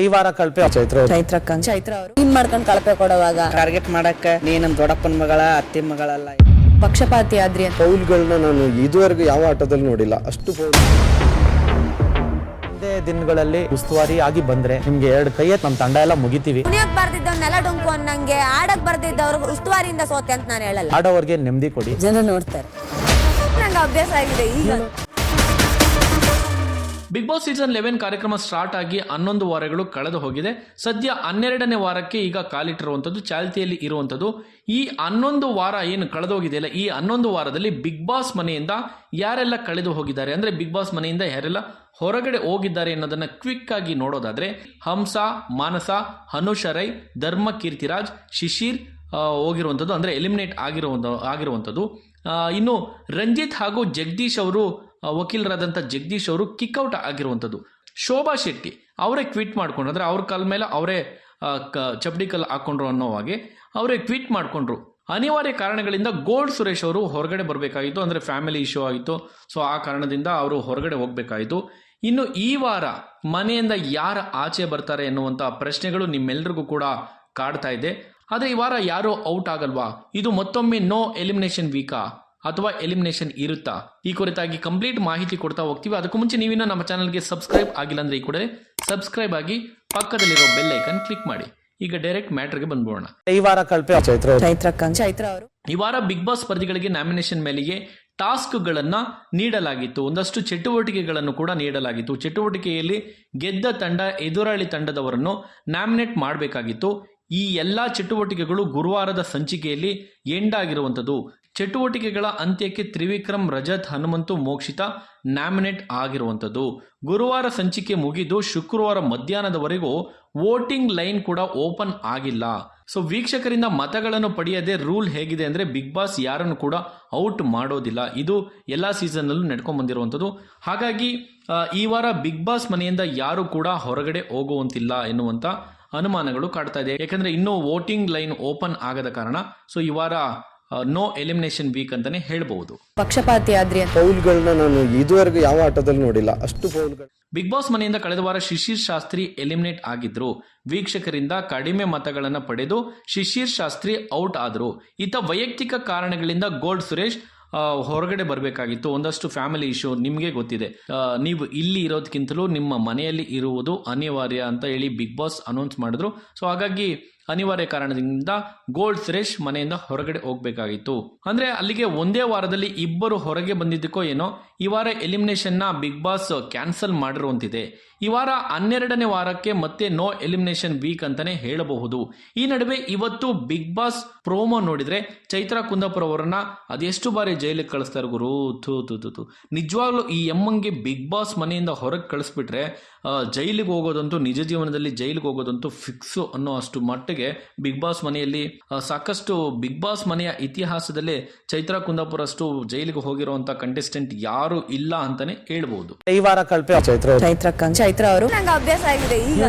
ಈ ವಾರ ಕಳಪೆ ಚೈತ್ರ ಅವರು ಕ್ಲೀನ್ ಮಾಡ್ಕೊಂಡು ಕಳಪೆ ಕೊಡುವಾಗ ಟಾರ್ಗೆಟ್ ಮಾಡಕ್ಕ ನೀ ನಮ್ ದೊಡ್ಡಪ್ಪನ ಮಗಳ ಅತ್ತೆ ಮಗಳಲ್ಲ. ಪಕ್ಷಪಾತಿ ಆದ್ರಿ ಅಂತ ಫೌಲ್ಗಳನ್ನ ನಾನು ಇದುವರೆಗೂ ಯಾವ ಆಟದಲ್ಲಿ ನೋಡಿಲ್ಲ. ಅಷ್ಟು ಒಂದೇ ದಿನಗಳಲ್ಲಿ ಉಸ್ತುವಾರಿ ಆಗಿ ಬಂದ್ರೆ ನಿಮ್ಗೆ 2 ಕೈ ನಮ್ ತಂಡ ಎಲ್ಲ ಮುಗಿತೀವಿ. ಕುಣಿಯಕ್ ಬರ್ದಿದ್ದವ್ ನೆಲ ಡೊಂಕು ಅನ್ನಂಗೆ ಆಡಕ್ ಬರ್ದಿದ್ದವ್ರು ಉಸ್ತುವಾರಿಯಿಂದ ಸೋತೆ ಅಂತ ನಾನು ಹೇಳಲ್ಲ. ಆಡೋರ್ಗೆ ನೆಮ್ಮದಿ ಕೊಡಿ. ಜನ ನೋಡ್ತಾರೆ, ನಂಗೆ ಅಭ್ಯಾಸ ಆಗಿದೆ. ಈಗ ಬಿಗ್ ಬಾಸ್ ಸೀಸನ್ 11 ಕಾರ್ಯಕ್ರಮ ಸ್ಟಾರ್ಟ್ ಆಗಿ 11 ವಾರಗಳು ಕಳೆದು ಹೋಗಿದೆ. ಸದ್ಯ 12ನೇ ವಾರಕ್ಕೆ ಈಗ ಕಾಲಿಟ್ಟಿರುವಂಥದ್ದು, ಚಾಲ್ತಿಯಲ್ಲಿ ಇರುವಂಥದ್ದು. ಈ 11 ವಾರ ಏನು ಕಳೆದೋಗಿದೆಯಲ್ಲ, ಈ 11 ವಾರದಲ್ಲಿ ಬಿಗ್ ಬಾಸ್ ಮನೆಯಿಂದ ಯಾರೆಲ್ಲ ಕಳೆದು ಹೋಗಿದ್ದಾರೆ, ಅಂದ್ರೆ ಬಿಗ್ ಬಾಸ್ ಮನೆಯಿಂದ ಯಾರೆಲ್ಲ ಹೊರಗಡೆ ಹೋಗಿದ್ದಾರೆ ಅನ್ನೋದನ್ನ ಕ್ವಿಕ್ ಆಗಿ ನೋಡೋದಾದ್ರೆ, ಹಂಸ, ಮಾನಸ, ಅನುಷರೈ, ಧರ್ಮ ಕೀರ್ತಿರಾಜ್, ಶಿಶಿರ್ ಹೋಗಿರುವಂಥದ್ದು, ಅಂದ್ರೆ ಎಲಿಮಿನೇಟ್ ಆಗಿರುವಂಥದ್ದು. ಇನ್ನು ರಂಜಿತ್ ಹಾಗೂ ಜಗದೀಶ್ ಅವರು, ವಕೀಲರಾದಂಥ ಜಗದೀಶ್ ಅವರು ಕಿಕ್ಔಟ್ ಆಗಿರುವಂಥದ್ದು. ಶೋಭಾ ಶೆಟ್ಟಿ ಅವರೇ ಕ್ವಿಟ್ ಮಾಡ್ಕೊಂಡ್ರು, ಅಂದರೆ ಅವ್ರ ಕಾಲ ಮೇಲೆ ಅವರೇ ಚಪ್ಪಡಿ ಕಲ್ಲು ಹಾಕೊಂಡ್ರು ಅನ್ನೋ ಹಾಗೆ ಅವರೇ ಕ್ವಿಟ್ ಮಾಡ್ಕೊಂಡ್ರು. ಅನಿವಾರ್ಯ ಕಾರಣಗಳಿಂದ ಗೋಲ್ಡ್ ಸುರೇಶ್ ಅವರು ಹೊರಗಡೆ ಬರಬೇಕಾಗಿತ್ತು, ಅಂದರೆ ಫ್ಯಾಮಿಲಿ ಇಶ್ಯೂ ಆಗಿತ್ತು. ಸೊ ಆ ಕಾರಣದಿಂದ ಅವರು ಹೊರಗಡೆ ಹೋಗಬೇಕಾಯಿತು. ಇನ್ನು ಈ ವಾರ ಮನೆಯಿಂದ ಯಾರು ಆಚೆ ಬರ್ತಾರೆ ಎನ್ನುವಂಥ ಪ್ರಶ್ನೆಗಳು ನಿಮ್ಮೆಲ್ಲರಿಗೂ ಕೂಡ ಕಾಡ್ತಾ ಇದೆ. ಆದರೆ ಈ ವಾರ ಯಾರು ಔಟ್ ಆಗಲ್ವಾ? ಇದು ಮತ್ತೊಮ್ಮೆ ನೋ ಎಲಿಮಿನೇಷನ್ ವೀಕಾ ಅಥವಾ ಎಲಿಮಿನೇಷನ್ ಇರುತ್ತಾ? ಈ ಕುರಿತಾಗಿ ಕಂಪ್ಲೀಟ್ ಮಾಹಿತಿ ಕೊಡ್ತಾ ಹೋಗ್ತೀವಿ. ಅದಕ್ಕೂ ಮುಂಚೆ ನೀವಿನ್ನ ನಮ್ಮ ಚಾನಲ್ಗೆ ಸಬ್ಸ್ಕ್ರೈಬ್ ಆಗಿಲ್ಲ ಅಂದ್ರೆ ಈ ಕೂಡಲೇ ಸಬ್ಸ್ಕ್ರೈಬ್ ಆಗಿ ಪಕ್ಕದಲ್ಲಿರೋ ಬೆಲ್ ಐಕನ್ ಕ್ಲಿಕ್ ಮಾಡಿ. ಈಗ ಡೈರೆಕ್ಟ್ ಮ್ಯಾಟರ್ಗೆ ಬಂದ್ಬೋಣ. ಈ ವಾರ ಕಳಪೆ ಚೈತ್ರ ಅವರು ಈ ವಾರ ಬಿಗ್ ಬಾಸ್ ಸ್ಪರ್ಧಿಗಳಿಗೆ ನಾಮಿನೇಷನ್ ಮೇಲೆಗೆ ಟಾಸ್ಕ್ಗಳನ್ನ ನೀಡಲಾಗಿತ್ತು, ಒಂದಷ್ಟು ಚಟುವಟಿಕೆಗಳನ್ನು ಕೂಡ ನೀಡಲಾಗಿತ್ತು. ಚಟುವಟಿಕೆಯಲ್ಲಿ ಗೆದ್ದ ತಂಡ ಎದುರಾಳಿ ತಂಡದವರನ್ನು ನಾಮಿನೇಟ್ ಮಾಡಬೇಕಾಗಿತ್ತು. ಈ ಎಲ್ಲಾ ಚಟುವಟಿಕೆಗಳು ಗುರುವಾರದ ಸಂಚಿಕೆಯಲ್ಲಿ ಎಂಡ್ ಆಗಿರುವಂಥದ್ದು. ಚಟುವಟಿಕೆಗಳ ಅಂತ್ಯಕ್ಕೆ ತ್ರಿವಿಕ್ರಮ್, ರಜತ್, ಹನುಮಂತು, ಮೋಕ್ಷಿತಾ ನಾಮಿನೇಟ್ ಆಗಿರುವಂಥದ್ದು. ಗುರುವಾರ ಸಂಚಿಕೆ ಮುಗಿದು ಶುಕ್ರವಾರ ಮಧ್ಯಾಹ್ನದವರೆಗೂ ವೋಟಿಂಗ್ ಲೈನ್ ಕೂಡ ಓಪನ್ ಆಗಿಲ್ಲ. ಸೊ ವೀಕ್ಷಕರಿಂದ ಮತಗಳನ್ನು ಪಡೆಯದೆ ರೂಲ್ ಹೇಗಿದೆ ಅಂದ್ರೆ, ಬಿಗ್ ಬಾಸ್ ಯಾರನ್ನು ಕೂಡ ಔಟ್ ಮಾಡೋದಿಲ್ಲ. ಇದು ಎಲ್ಲಾ ಸೀಸನ್ ಅಲ್ಲೂ ನಡ್ಕೊಂಡ್ ಬಂದಿರುವಂಥದ್ದು. ಹಾಗಾಗಿ ಈ ವಾರ ಬಿಗ್ ಬಾಸ್ ಮನೆಯಿಂದ ಯಾರು ಕೂಡ ಹೊರಗಡೆ ಹೋಗುವಂತಿಲ್ಲ ಎನ್ನುವಂತ ಅನುಮಾನಗಳು ಕಾಡ್ತಾ ಇದೆ. ಯಾಕಂದ್ರೆ ಇನ್ನೂ ವೋಟಿಂಗ್ ಲೈನ್ ಓಪನ್ ಆಗದ ಕಾರಣ ಸೊ ಈ ವಾರ ನೋ ಎಲಿಮಿನೇಷನ್ ವೀಕ್ ಅಂತಾನೆ ಹೇಳ್ಬಹುದು. ಪಕ್ಷಪಾತಿ ಆದ್ರಿ ಅಂತ ಫೌಲ್ಗಳನ್ನ ನಾನು ಇದುವರೆಗೂ ಯಾವ ಆಟದಲ್ಲಿ ನೋಡಿಲ್ಲ. ಅಷ್ಟು ಫೌಲ್ಗಳು. ಬಿಗ್ ಬಾಸ್ ಮನೆಯಿಂದ ಕಳೆದ ವಾರ ಶಿಶಿರ್ ಶಾಸ್ತ್ರಿ ಎಲಿಮಿನೇಟ್ ಆಗಿದ್ರು. ವೀಕ್ಷಕರಿಂದ ಕಡಿಮೆ ಮತಗಳನ್ನು ಪಡೆದು ಶಿಶಿರ್ ಶಾಸ್ತ್ರಿ ಔಟ್ ಆದ್ರು. ಈತ ವೈಯಕ್ತಿಕ ಕಾರಣಗಳಿಂದ ಗೋಲ್ಡ್ ಸುರೇಶ್ ಹೊರಗಡೆ ಬರಬೇಕಾಗಿತ್ತು. ಒಂದಷ್ಟು ಫ್ಯಾಮಿಲಿ ಇಶ್ಯೂ ನಿಮಗೆ ಗೊತ್ತಿದೆ. ನೀವು ಇಲ್ಲಿ ಇರೋದಕ್ಕಿಂತಲೂ ನಿಮ್ಮ ಮನೆಯಲ್ಲಿ ಇರುವುದು ಅನಿವಾರ್ಯ ಅಂತ ಹೇಳಿ ಬಿಗ್ ಬಾಸ್ ಅನೌನ್ಸ್ ಮಾಡಿದ್ರು. ಸೊ ಹಾಗಾಗಿ ಅನಿವಾರ್ಯ ಕಾರಣದಿಂದ ಗೋಲ್ಡ್ ಸುರೇಶ್ ಮನೆಯಿಂದ ಹೊರಗಡೆ ಹೋಗ್ಬೇಕಾಗಿತ್ತು. ಅಂದ್ರೆ ಅಲ್ಲಿಗೆ ಒಂದೇ ವಾರದಲ್ಲಿ ಇಬ್ಬರು ಹೊರಗೆ ಬಂದಿದ್ದಕ್ಕೋ ಏನೋ ಈ ವಾರ ಎಲಿಮಿನೇಷನ್ ನ ಬಿಗ್ ಬಾಸ್ ಕ್ಯಾನ್ಸಲ್ ಮಾಡಿರುವಂತಿದೆ. ಈ ವಾರ 12ನೇ ವಾರಕ್ಕೆ ಮತ್ತೆ ನೋ ಎಲಿಮಿನೇಷನ್ ವೀಕ್ ಅಂತಾನೆ ಹೇಳಬಹುದು. ಈ ನಡುವೆ ಇವತ್ತು ಬಿಗ್ ಬಾಸ್ ಪ್ರೋಮೋ ನೋಡಿದ್ರೆ ಚೈತ್ರಾ ಕುಂದಾಪುರ ಅವರನ್ನ ಅದೆಷ್ಟು ಬಾರಿ ಜೈಲಿಗೆ ಕಳಿಸ್ತಾರೆ ಗುರು. ಥೂ ನಿಜವಾಗ್ಲೂ ಈ ಎಮ್ಮಂಗೆ ಬಿಗ್ ಬಾಸ್ ಮನೆಯಿಂದ ಹೊರಗೆ ಕಳಿಸ್ಬಿಟ್ರೆ ಜೈಲಿಗೆ ಹೋಗೋದಂತೂ, ನಿಜ ಜೀವನದಲ್ಲಿ ಜೈಲಿಗೆ ಹೋಗೋದಂತೂ ಫಿಕ್ಸ್ ಅನ್ನೋ ಅಷ್ಟು ಮಟ್ಟಿಗೆ ಬಿಗ್ ಬಾಸ್ ಮನೆಯಲ್ಲಿ ಸಾಕಷ್ಟು ಬಿಗ್ ಬಾಸ್ ಮನೆಯ ಇತಿಹಾಸದಲ್ಲೇ ಚೈತ್ರಾ ಕುಂದಾಪುರ ಅಷ್ಟು ಜೈಲಿಗೆ ಹೋಗಿರುವಂತ ಕಂಟೆಸ್ಟೆಂಟ್ ಯಾರು ಇಲ್ಲ ಅಂತಾನೆ ಹೇಳ್ಬಹುದು. ಈ ವಾರ ಕಳಪೆ ಚೈತ್ರ ಅವರು ನಂಗೆ ಅಭ್ಯಾಸ ಆಗಿದೆ. ಈಗ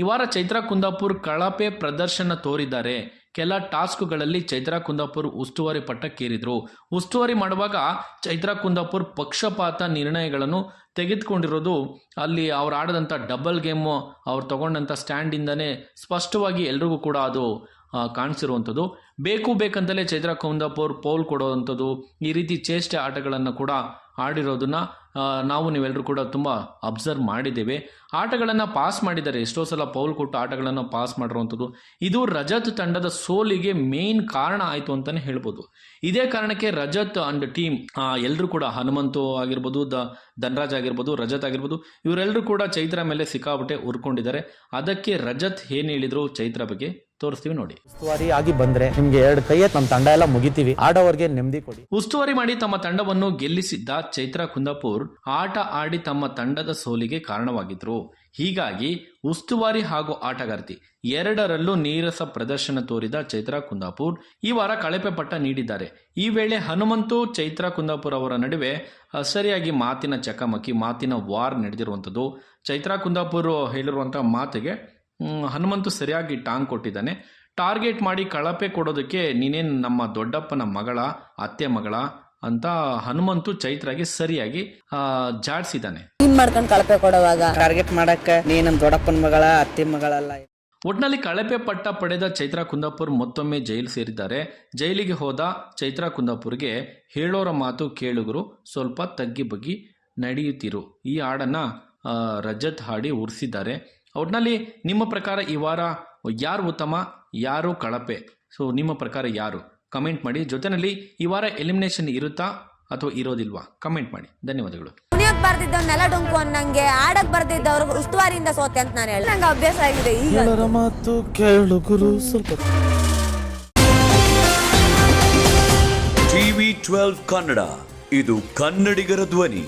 ಈ ವಾರ ಚೈತ್ರಾ ಕುಂದಾಪುರ್ ಕಳಪೆ ಪ್ರದರ್ಶನ ತೋರಿದ್ದಾರೆ. ಕೆಲ ಟಾಸ್ಕ್ಗಳಲ್ಲಿ ಚೈತ್ರಾ ಕುಂದಾಪುರ್ ಉಸ್ತುವಾರಿ ಪಟ್ಟಕ್ಕೇರಿದ್ರು. ಉಸ್ತುವಾರಿ ಮಾಡುವಾಗ ಚೈತ್ರಾ ಕುಂದಾಪುರ್ ಪಕ್ಷಪಾತ ನಿರ್ಣಯಗಳನ್ನು ತೆಗೆದುಕೊಂಡಿರೋದು ಅಲ್ಲಿ ಅವ್ರು ಆಡದಂಥ ಡಬಲ್ ಗೇಮು, ಅವ್ರು ತಗೊಂಡಂಥ ಸ್ಟ್ಯಾಂಡಿಂದನೇ ಸ್ಪಷ್ಟವಾಗಿ ಎಲ್ರಿಗೂ ಕೂಡ ಅದು ಕಾಣಿಸಿರುವಂಥದ್ದು. ಬೇಕಂತಲೇ ಚೈತ್ರಾ ಕುಂದಾಪುರ್ ಪೌಲ್ ಕೊಡೋವಂಥದ್ದು, ಈ ರೀತಿ ಚೇಷ್ಟೆ ಆಟಗಳನ್ನು ಕೂಡ ಆಡಿರೋದನ್ನ ನಾವು ನೀವೆಲ್ಲರೂ ಕೂಡ ತುಂಬ ಅಬ್ಸರ್ವ್ ಮಾಡಿದ್ದೇವೆ. ಆಟಗಳನ್ನು ಪಾಸ್ ಮಾಡಿದ್ದಾರೆ, ಎಷ್ಟೋ ಸಲ ಪೌಲ್ ಕೊಟ್ಟು ಆಟಗಳನ್ನು ಪಾಸ್ ಮಾಡಿರುವಂಥದ್ದು. ಇದು ರಜತ್ ತಂಡದ ಸೋಲಿಗೆ ಮೇನ್ ಕಾರಣ ಆಯಿತು ಅಂತಲೇ ಹೇಳ್ಬೋದು. ಇದೇ ಕಾರಣಕ್ಕೆ ರಜತ್ ಅಂಡ್ ಟೀಮ್ ಎಲ್ಲರೂ ಕೂಡ, ಹನುಮಂತು ಆಗಿರ್ಬೋದು, ಧನ್ರಾಜ್ ಆಗಿರ್ಬೋದು, ರಜತ್ ಆಗಿರ್ಬೋದು, ಇವರೆಲ್ಲರೂ ಕೂಡ ಚೈತ್ರ ಮೇಲೆ ಸಿಕ್ಕಾಬಿಟ್ಟೆ ಉರ್ಕೊಂಡಿದ್ದಾರೆ. ಅದಕ್ಕೆ ರಜತ್ ಏನು ಹೇಳಿದ್ರು ಚೈತ್ರ ಬಗ್ಗೆ ತೋರಿಸ್ತೀವಿ ನೋಡಿ. ಉಸ್ತುವಾರಿ ಆಗಿ ಬಂದ್ರೆ ನಿಮ್ಗೆ 2 ಕೈ ನಮ್ ತಂಡ ಎಲ್ಲ ಮುಗಿತೀವಿ. ಆಡೋರ್ಗೆ ನೆಮ್ಮದಿ ಕೊಡಿ. ಉಸ್ತುವಾರಿ ಮಾಡಿ ತಮ್ಮ ತಂಡವನ್ನು ಗೆಲ್ಲಿಸಿದ್ದ ಚೈತ್ರಾ ಕುಂದಾಪುರ್ ಆಟ ಆಡಿ ತಮ್ಮ ತಂಡದ ಸೋಲಿಗೆ ಕಾರಣವಾಗಿದ್ರು. ಹೀಗಾಗಿ ಉಸ್ತುವಾರಿ ಹಾಗೂ ಆಟಗಾರ್ತಿ ಎರಡರಲ್ಲೂ ನೀರಸ ಪ್ರದರ್ಶನ ತೋರಿದ ಚೈತ್ರಾ ಕುಂದಾಪುರ್ ಈ ವಾರ ಕಳಪೆ ಪಟ್ಟ ನೀಡಿದ್ದಾರೆ. ಈ ವೇಳೆ ಹನುಮಂತು, ಚೈತ್ರಾ ಕುಂದಾಪುರ್ ಅವರ ನಡುವೆ ಸರಿಯಾಗಿ ಮಾತಿನ ಚಕಮಕಿ, ಮಾತಿನ ವಾರ್ ನಡೆದಿರುವಂಥದ್ದು. ಚೈತ್ರಾ ಕುಂದಾಪುರ್ ಹೇಳಿರುವಂತಹ ಮಾತಿಗೆ ಹನುಮಂತು ಸರಿಯಾಗಿ ಟಾಂಗ್ ಕೊಟ್ಟಿದ್ದಾನೆ. ಟಾರ್ಗೆಟ್ ಮಾಡಿ ಕಳಪೆ ಕೊಡೋದಕ್ಕೆ ನೀನೇನು ನಮ್ಮ ದೊಡ್ಡಪ್ಪನ ಮಗಳ, ಅತ್ತೆ ಮಗಳ, ಅಂತ ಹನುಮಂತು ಚೈತ್ರಾಗೆ ಸರಿಯಾಗಿ ಜಾಡ್ಸಿದ್ದಾನೆ. ಕ್ಲೀನ್ ಮಾಡ್ಕೊಂಡು ಕಳಪೆ ಕೊಡುವಾಗ ಟಾರ್ಗೆಟ್ ಮಾಡಕ್ಕ ನೀ ನಮ್ ದೊಡ್ಡಪ್ಪನ ಮಗಳ ಅತ್ತಿ ಮಗಳಲ್ಲ. ಒಟ್ನಲ್ಲಿ ಕಳಪೆ ಪಟ್ಟ ಪಡೆದ ಚೈತ್ರಾ ಕುಂದಾಪುರ್ ಮತ್ತೊಮ್ಮೆ ಜೈಲು ಸೇರಿದ್ದಾರೆ. ಜೈಲಿಗೆ ಹೋದ ಚೈತ್ರಾ ಕುಂದಾಪುರ್ಗೆ ಹೇಳೋರ ಮಾತು ಕೇಳುಗರು ಸ್ವಲ್ಪ ತಗ್ಗಿ ಬಗ್ಗಿ ನಡೆಯುತ್ತಿರು ಈ ಹಾಡನ್ನ ರಜತ್ ಹಾಡಿ ಉರ್ಸಿದ್ದಾರೆ. ಒಟ್ನಲ್ಲಿ ನಿಮ್ಮ ಪ್ರಕಾರ ಈ ವಾರ ಯಾರು ಉತ್ತಮ, ಯಾರು ಕಳಪೆ? ಸೊ ನಿಮ್ಮ ಪ್ರಕಾರ ಯಾರು? ಕಮೆಂಟ್ ಮಾಡಿ. ಜೊತೆನಲ್ಲಿ ಈ ವಾರ ಎಲಿಮಿನೇಷನ್ ಇರುತ್ತಾ ಅಥವಾ ಇರೋದಿಲ್ವಾ? ಕಮೆಂಟ್ ಮಾಡಿ. ಧನ್ಯವಾದಗಳು. ಕುಣಿಯಕ್ ಬರ್ದಿದ್ದ ನೆಲ ಡೊಂಕು ಅನ್ನಂಗೆ ಆಡಕ್ ಬರ್ದಿದ್ದವ್ರು ಉಸ್ತುವಾರಿಯಿಂದ ಸೋತೆ ಅಂತ ನಾನು ಹೇಳಿ ನಂಗೆ ಅಭ್ಯಾಸ ಆಗಿದೆ. ಈಗ ಎಲ್ಲರ ಮಾತು ಕೇಳು ಗುರು ಸ್ವಲ್ಪ. TV12 ಕನ್ನಡ, ಇದು ಕನ್ನಡಿಗರ ಧ್ವನಿ.